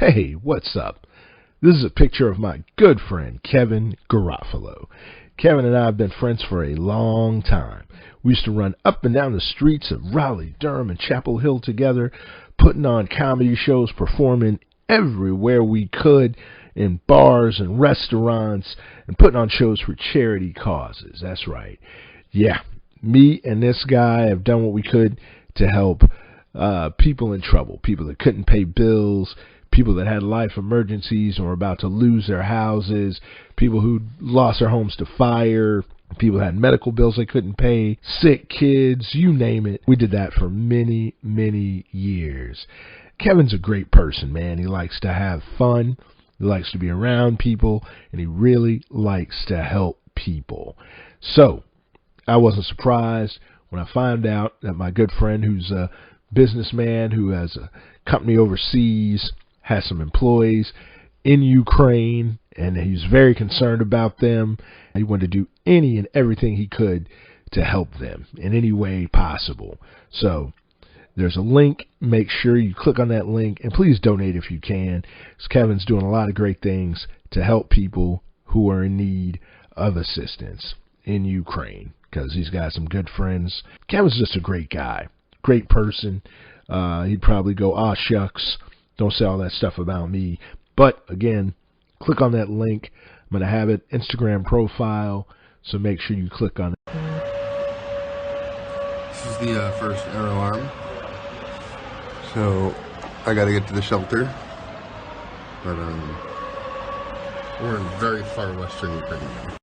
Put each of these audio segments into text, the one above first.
Hey, what's up? This is a picture of my good friend, Kevin Garofalo. Kevin and I have been friends for a long time. We used to run up and down the streets of Raleigh, Durham, and Chapel Hill together, putting on comedy shows, performing everywhere we could in bars and restaurants, and putting on shows for charity causes. That's right. Yeah, me and this guy have done what we could to help people in trouble, people that couldn't pay bills, people that had life emergencies or were about to lose their houses, people who lost their homes to fire, people that had medical bills they couldn't pay, sick kids, you name it. We did that for many, many years. Kevin's a great person, man. He likes to have fun. He likes to be around people, and he really likes to help people. So I wasn't surprised when I found out that my good friend, who's a businessman who has a company overseas, has some employees in Ukraine, and he's very concerned about them. He wanted to do any and everything he could to help them in any way possible. So there's a link. Make sure you click on that link, and please donate if you can, because Kevin's doing a lot of great things to help people who are in need of assistance in Ukraine, because he's got some good friends. Kevin's just a great guy, great person. He'd probably go, "Ah, shucks, don't say all that stuff about me." But again, click on that link. I'm going to have it Instagram profile, so make sure you click on it. This is the first air alarm. So I got to get to the shelter. But we're in very far western Ukraine now.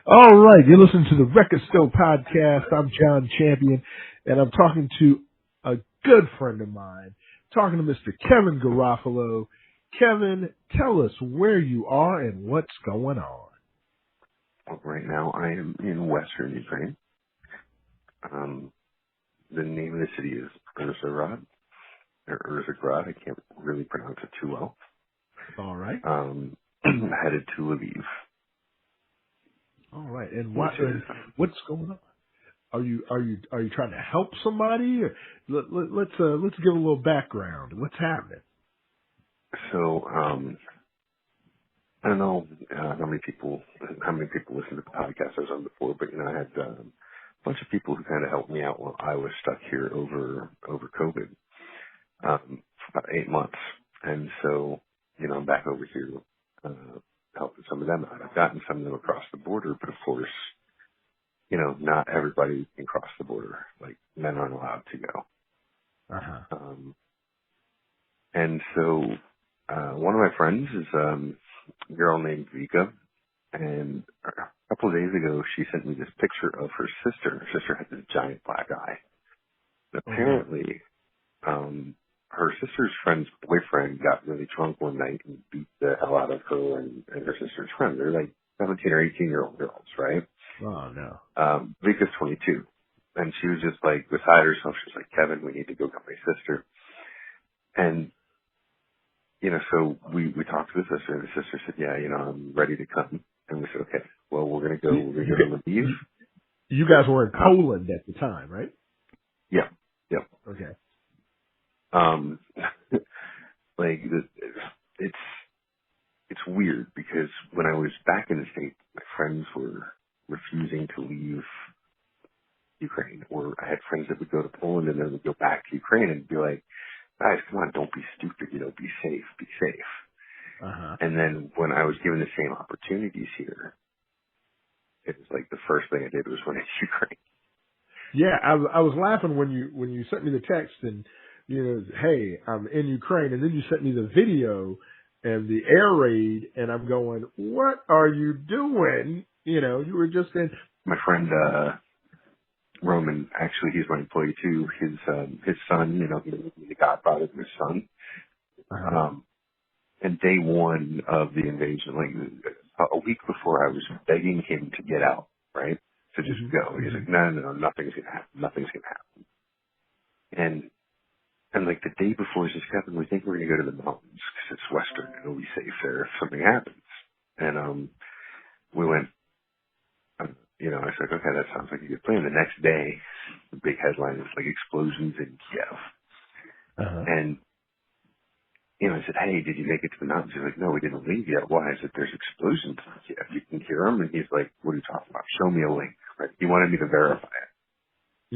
All right, you're listening to the Record Store Podcast. I'm John Champion, and I'm talking to a good friend of mine, talking to Mr. Kevin Garofalo. Kevin, tell us where you are and what's going on. Well, right now I am in western Ukraine. The name of the city is Urzhgrad, or Urzhgrad. I can't really pronounce it too well. All right. Headed to Lviv. All right, and what's going on? Are you trying to help somebody? Or let's give a little background. What's happening? So I don't know how many people listen to the podcast I was on before, but I had a bunch of people who kind of helped me out while I was stuck here over COVID for about 8 months, and so I'm back over here helping some of them out. I've gotten some of them across the border, but of course, not everybody can cross the border. Like, men aren't allowed to go. Uh-huh. And so one of my friends is a girl named Vika, and a couple of days ago she sent me this picture of her sister. Her sister had this giant black eye. And apparently, her sister's friend's boyfriend got really drunk one night and beat the hell out of her and her sister's friend. They're like 17 or 18-year-old girls, right? Oh, no. Vika's 22. And she was just like beside herself. She was like, "Kevin, we need to go get my sister." And, so we talked to the sister, and the sister said, "Yeah, I'm ready to come." And we said, "Okay, well, we're going to go to Lviv." You guys were in Poland at the time, right? Yeah. Yep. Okay. It's weird because when I was back in the States, my friends were refusing to leave Ukraine, or I had friends that would go to Poland and then would go back to Ukraine and be like, "Guys, come on, don't be stupid, be safe, be safe." Uh-huh. And then when I was given the same opportunities here, it was like the first thing I did was run to Ukraine. Yeah, I was laughing when you sent me the text and, hey, I'm in Ukraine, and then you sent me the video and the air raid, and I'm going, what are you doing? You were just in. My friend Roman, actually, he's my employee too. His son, he was the godfather of his son. Uh-huh. And day one of the invasion, like a week before, I was begging him to get out, right? To just go. He's like, no, nothing's gonna happen. Nothing's gonna happen. And like the day before, he says, "Kevin, we think we're gonna go to the mountains because it's western and it'll be safe there if something happens." And we went. I said, "Okay, that sounds like a good plan." The next day, the big headline is like explosions in Kiev, Uh-huh. and I said, hey, did you make it to the mountains? He's like, no, we didn't leave yet. Why? I said, there's explosions. Yeah, you can hear them. And he's like, what are you talking about? Show me a link. Right? He wanted me to verify it.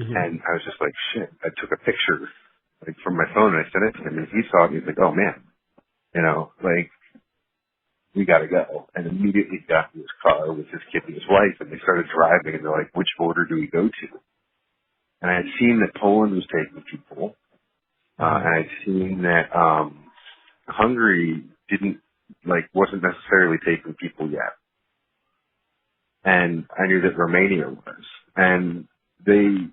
And I was just like, shit. I took a picture like from my phone and I sent it to him. And he saw it and he's like, oh man, like we got to go. And immediately got in his car with his kid and his wife and they started driving and they're like, which border do we go to? And I had seen that Poland was taking people. And I'd seen that, Hungary wasn't necessarily taking people yet. And I knew that Romania was. And they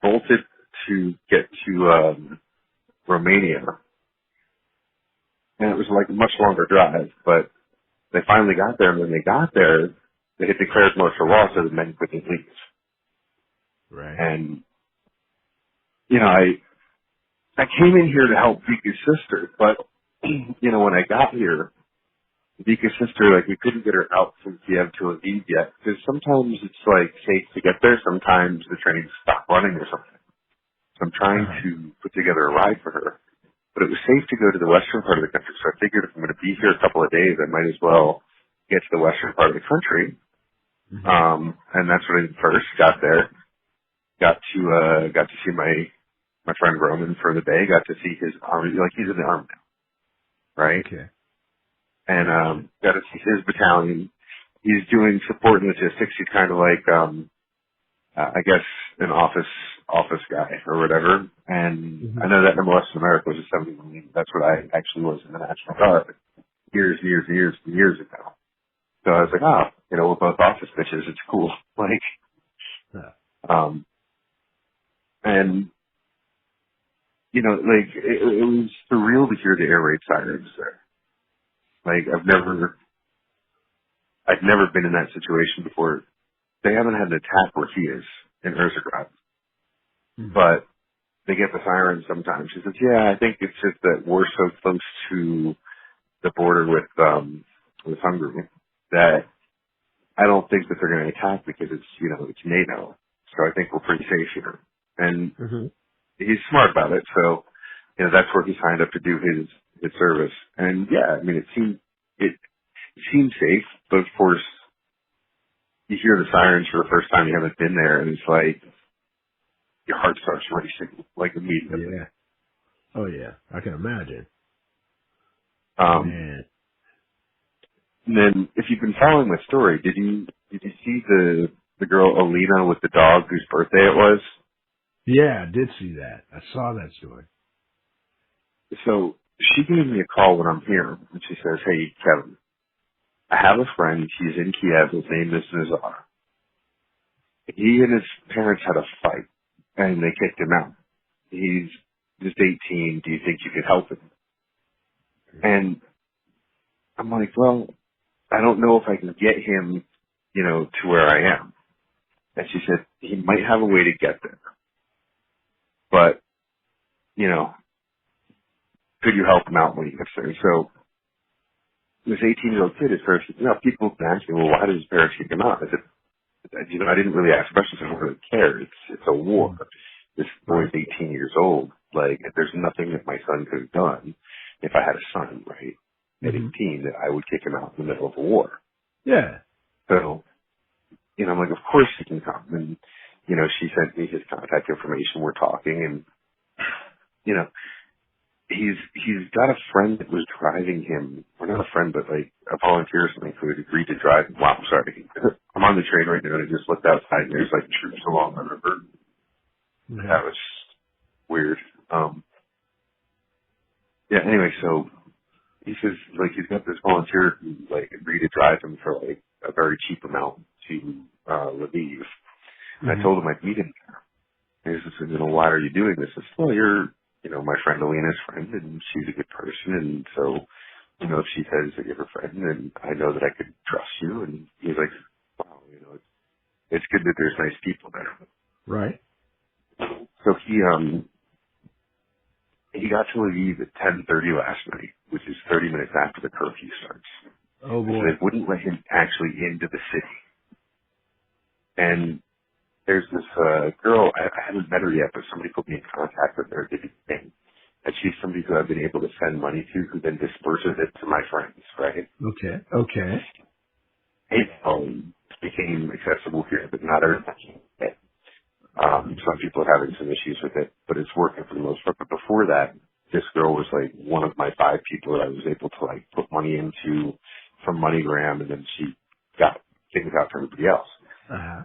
bolted to get to, Romania. And it was like a much longer drive, but they finally got there. And when they got there, they had declared martial law so the men couldn't leave. Right. And, I came in here to help Vika's sister, but, when I got here, Vika's sister, we couldn't get her out from Kiev to Lviv yet, because sometimes it's, safe to get there, sometimes the trains stop running or something. So I'm trying to put together a ride for her. But it was safe to go to the western part of the country, so I figured if I'm going to be here a couple of days, I might as well get to the western part of the country. And that's what I did first, got there, got to see my friend Roman for the day, got to see his army, he's in the army now, right? Okay. And, got to see his battalion. He's doing support and logistics. He's kind of like, I guess an office guy or whatever. And I know that number Western America was a 70 million. That's what I actually was in the National Guard years ago. So I was like, we're both office bitches. It's cool. And it was surreal to hear the air raid sirens there. I'd never been in that situation before. They haven't had an attack where he is in Erzurumgrad, but they get the sirens sometimes. She says, yeah, I think it's just that we're so close to the border with Hungary that I don't think that they're going to attack because it's NATO. So I think we're pretty safe here. And he's smart about it. So, that's where he signed up to do his service. And yeah, it seemed safe, but of course you hear the sirens for the first time you haven't been there and it's like your heart starts racing immediately. Yeah. Oh yeah. I can imagine. Man. And then if you've been following my story, did you see the girl Alina with the dog whose birthday it was? Yeah, I did see that. I saw that story. So she gave me a call when I'm here and she says, hey, Kevin, I have a friend. He's in Kiev. His name is Nazar. He and his parents had a fight and they kicked him out. He's just 18. Do you think you could help him? And I'm like, well, I don't know if I can get him, to where I am. And she said, he might have a way to get there. But, could you help him out when he gets there? So this 18-year-old kid is first, people can ask me, well, why did his parents kick him out? I said, I didn't really ask questions. I don't really care. It's a war. This boy's 18 years old. There's nothing that my son could have done if I had a son, right, at 18, that I would kick him out in the middle of a war. Yeah. So, I'm like, of course he can come. And, she sent me his contact information. We're talking and, he's got a friend that was driving him, or not a friend, but a volunteer or something who had agreed to drive him. Wow, I'm sorry. I'm on the train right now and I just looked outside and there's troops along the river. Yeah. That was weird. Yeah, anyway, so he says, he's got this volunteer who, agreed to drive him for, a very cheap amount to, Lviv. And I told him I'd meet him there. And he says, why are you doing this? I said, well, you're, my friend Alina's friend, and she's a good person, and so, if she says that you're her friend, then I know that I could trust you. And he's like, wow, it's good that there's nice people there. Right. So he got to Lviv at 10:30 last night, which is 30 minutes after the curfew starts. Oh boy. So they wouldn't let him actually into the city. And there's this girl, I haven't met her yet, but somebody put me in contact with her. And she's somebody who I've been able to send money to, who then disperses it to my friends, right? Okay. PayPal became accessible here, but not everybody. Some people are having some issues with it, but it's working for the most part. But before that, this girl was like one of my 5 people that I was able to like put money into from MoneyGram, and then she got things out for everybody else. Uh-huh.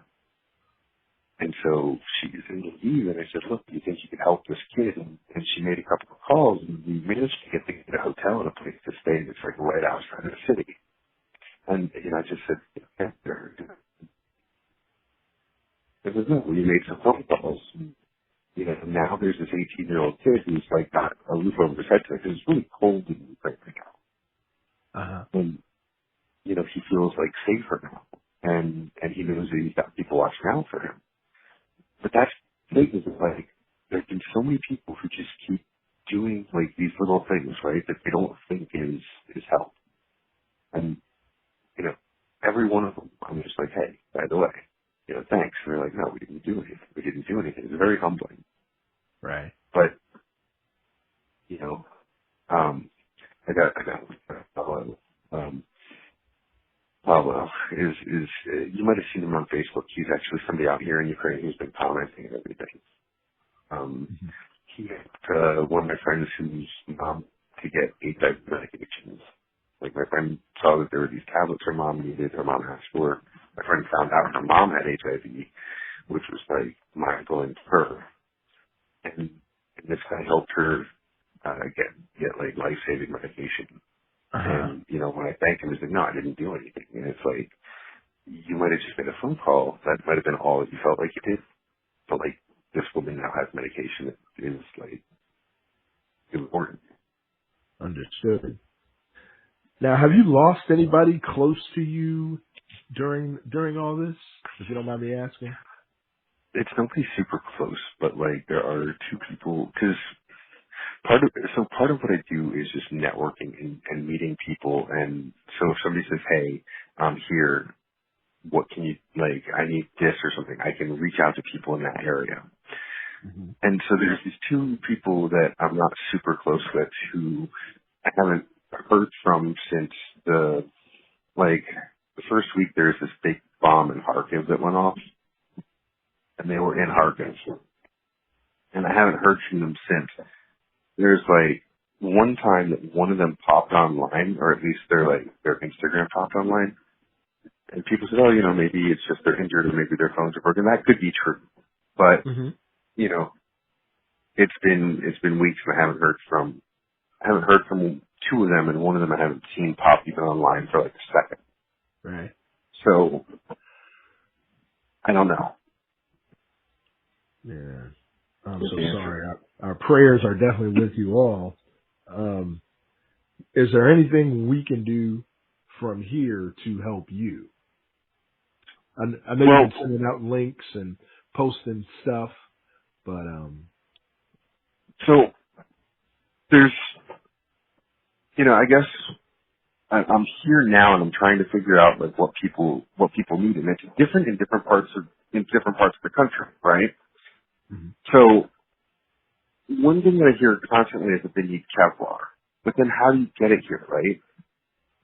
And so she was in the leave, and I said, look, do you think you could help this kid? And she made a couple of calls, and we managed to get a hotel and a place to stay that's like right outside of the city. And, I just said, yeah, there was no, we made some phone calls. Now there's this 18-year-old kid who's like got a roof over his head because it's really cold in Ukraine right now. Uh-huh. And, he feels like safer now. And he knows that he's got people watching out for him. But that's the thing, is like, there's been so many people who just keep doing like these little things, right, that they don't think is help. And, every one of them, I'm just like, hey, by the way, thanks. And they're like, no, we didn't do anything. We didn't do anything. It's very humbling. Right. But, I got Pablo is you might have seen him on Facebook. He's actually somebody out here in Ukraine who's been commenting and everything. He had one of my friends whose mom to get HIV medications. Like my friend saw that there were these tablets her mom needed. Her mom asked for. My friend found out her mom had HIV, which was like mind-blowing for her. And this guy helped her get like life-saving medication. Uh-huh. And, when I thanked him, he said, no, I didn't do anything. And it's like, you might have just made a phone call. That might have been all that you felt like you did. But, like, this woman now has medication that is, like, important. Understood. Now, have you lost anybody close to you during all this, if you don't mind me asking? It's nobody super close, but, like, there are 2 people, because part of what I do is just networking and meeting people. And so if somebody says, hey, I'm here, what can you, like, I need this or something, I can reach out to people in that area. Mm-hmm. And so there's these 2 people that I'm not super close with who I haven't heard from since the first week. There's this big bomb in Kharkiv that went off, and they were in Kharkiv. And I haven't heard from them since. There's like one time that one of them popped online, or at least their Instagram popped online, and people said, oh, maybe it's just they're injured or maybe their phones are broken. That could be true. But, it's been weeks and I haven't heard from 2 of them, and one of them I haven't seen pop even online for like a second. Right. So, I don't know. Yeah. I'm so sorry. Our prayers are definitely with you all. Is there anything we can do from here to help you? I know you've been sending out links and posting stuff, but so there's, I guess I'm here now and I'm trying to figure out like what people need, and it's different in different parts of the country, right? Mm-hmm. So one thing that I hear constantly is that they need Kevlar, but then how do you get it here, right?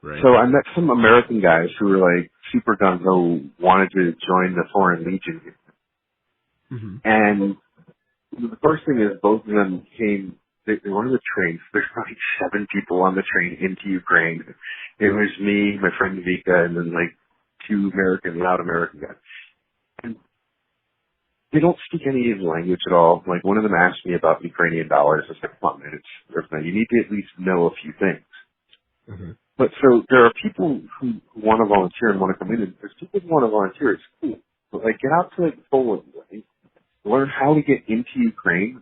Right. So I met some American guys who were like super gung-ho, wanted to join the Foreign Legion. Mm-hmm. And the first thing is both of them came, they were on the train. So there's like 7 people on the train into Ukraine. It was me, my friend Vika, and then like 2 loud American guys. And they don't speak any of the language at all. Like one of them asked me about Ukrainian dollars. I said, come on, man, you need to at least know a few things. Mm-hmm. But so there are people who want to volunteer and want to come in, and there's people who want to volunteer. It's cool. But like get out to like Poland, right? Learn how to get into Ukraine,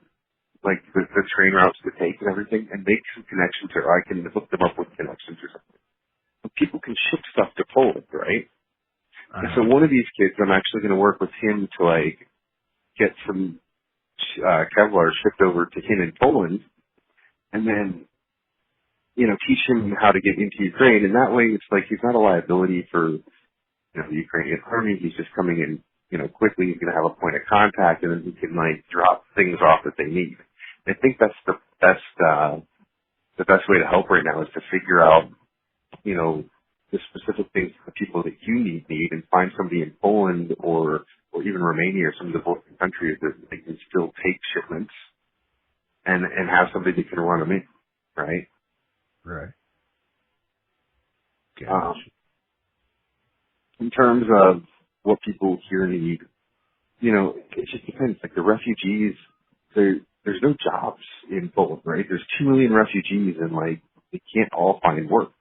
like the train routes to take and everything, and make some connections, or I can hook them up with connections or something. But people can ship stuff to Poland, right? Uh-huh. And so one of these kids, I'm actually going to work with him to like get some Kevlar shipped over to him in Poland, and then teach him how to get into Ukraine. And that way, it's like he's not a liability for the Ukrainian army. He's just coming in, quickly. He's going to have a point of contact, and then he can like drop things off that they need. I think that's the best way to help right now is to figure out, you know, the specific things for the people that you need, and find somebody in Poland or even Romania or some of the Balkan countries that they can still take shipments and have somebody that can run them in, right? Right. In terms of what people here need, you know, it just depends. Like the refugees, there's no jobs in Poland, right? There's 2 million refugees and like they can't all find work.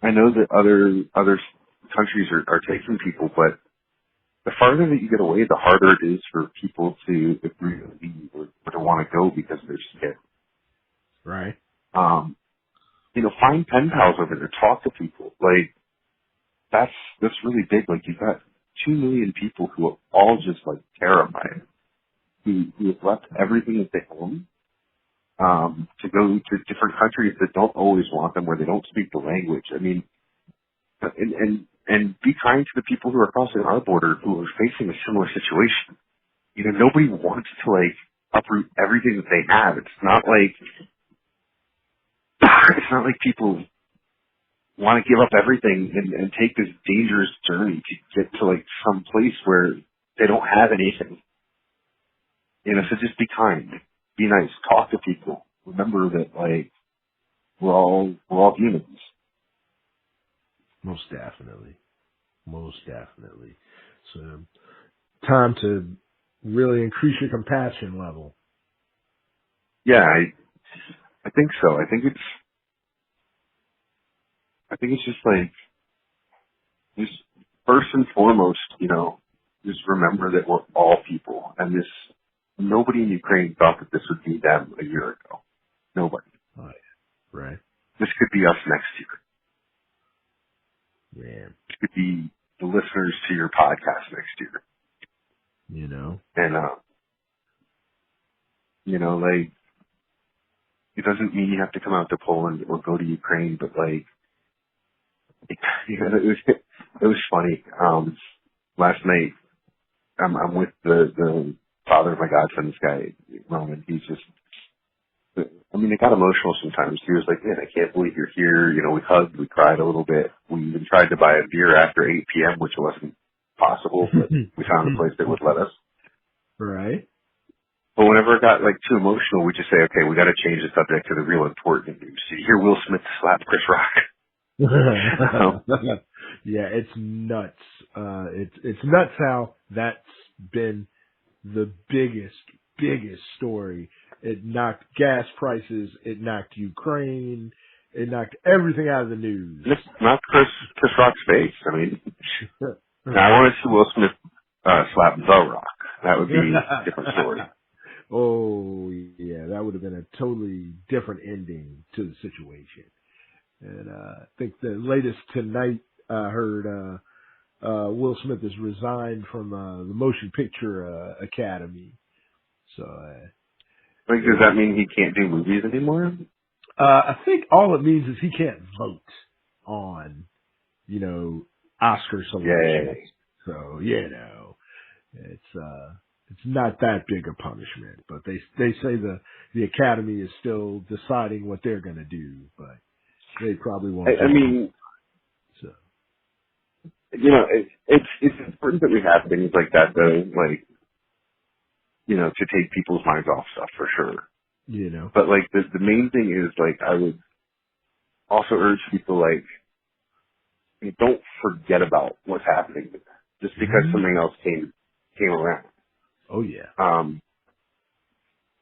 I know that other countries are taking people, but the farther that you get away, the harder it is for people to agree to leave or to want to go because they're scared. Right. You know, find pen pals over there, talk to people. Like that's really big. Like you've got 2 million people who are all just like terrified, who have left everything that they own, to go to different countries that don't always want them, where they don't speak the language. I mean, and be kind to the people who are crossing our border who are facing a similar situation. You know, nobody wants to like uproot everything that they have. It's not like people want to give up everything and take this dangerous journey to get to like some place where they don't have anything. You know, so just be kind, be nice, talk to people. Remember that like we're all humans. Most definitely. So, time to really increase your compassion level. Yeah, I think so. I think it's just like, just first and foremost, you know, just remember that we're all people, and nobody in Ukraine thought that this would be them a year ago. Nobody. Oh, yeah. Right. This could be us next year. Man. It could be the listeners to your podcast next year. You know? And, you know, like, it doesn't mean you have to come out to Poland or go to Ukraine, but like, you know, it was funny. Last night, I'm with the father of my godson, this guy, Roman. He's just, I mean, it got emotional sometimes. He was like, man, I can't believe you're here. You know, we hugged, we cried a little bit. We even tried to buy a beer after 8 p.m., which wasn't possible, but we found a place that would let us. Right. But whenever it got like too emotional, we just say, okay, we got to change the subject to the real important news. Did you hear Will Smith slap Chris Rock? Yeah, it's nuts. It's nuts how that's been the biggest story. It knocked gas prices. It knocked Ukraine. It knocked everything out of the news. Not Chris Rock's face. I mean, now I want to see Will Smith slap The Rock. That would be a different story. Oh, yeah, that would have been a totally different ending to the situation. And I think the latest tonight I heard Will Smith has resigned from the Motion Picture Academy. So, like, does that mean he can't do movies anymore? I think all it means is he can't vote on, you know, Oscar selections. Yay. So, you know, it's not that big a punishment, but they say the Academy is still deciding what they're going to do, but they probably won't. I mean, so. You know, it's important that we have things like that, though, like, you know, to take people's minds off stuff for sure. You know, but like the main thing is like I would also urge people like, you know, don't forget about what's happening just because something else came around. Oh yeah.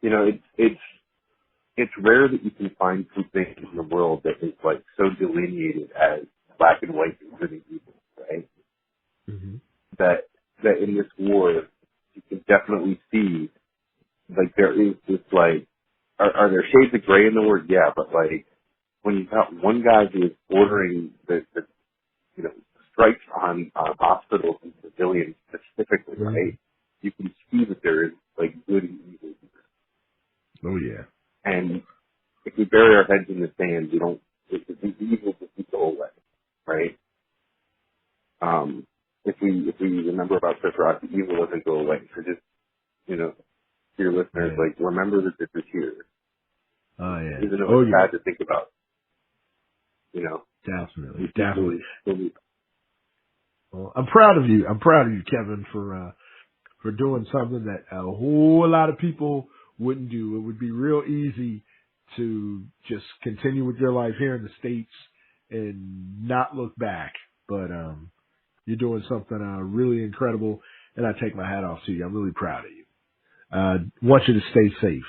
You know, it's rare that you can find something in the world that is like so delineated as black and white and good and evil, right? Mm-hmm. That in this war you can definitely see like there is this like are there shades of gray in the word? Yeah, but like when you've got one guy who is ordering the you know strikes on hospitals and civilians specifically, right? You can see that there is like good and evil. Oh yeah. And if we bury our heads in the sand, we don't. The evil doesn't go away, right? If we remember about Chris Rock, the evil doesn't go away. So just, you know, to your listeners, Yeah. like, remember that this is here. Oh, yeah. Even though Oh, it's yeah. bad to think about, you know. Definitely. These people, Definitely. Well, I'm proud of you. I'm proud of you, Kevin, for doing something that a whole lot of people wouldn't do. It would be real easy to just continue with your life here in the States and not look back. But you're doing something really incredible, and I take my hat off to you. I'm really proud of you. Want you to stay safe.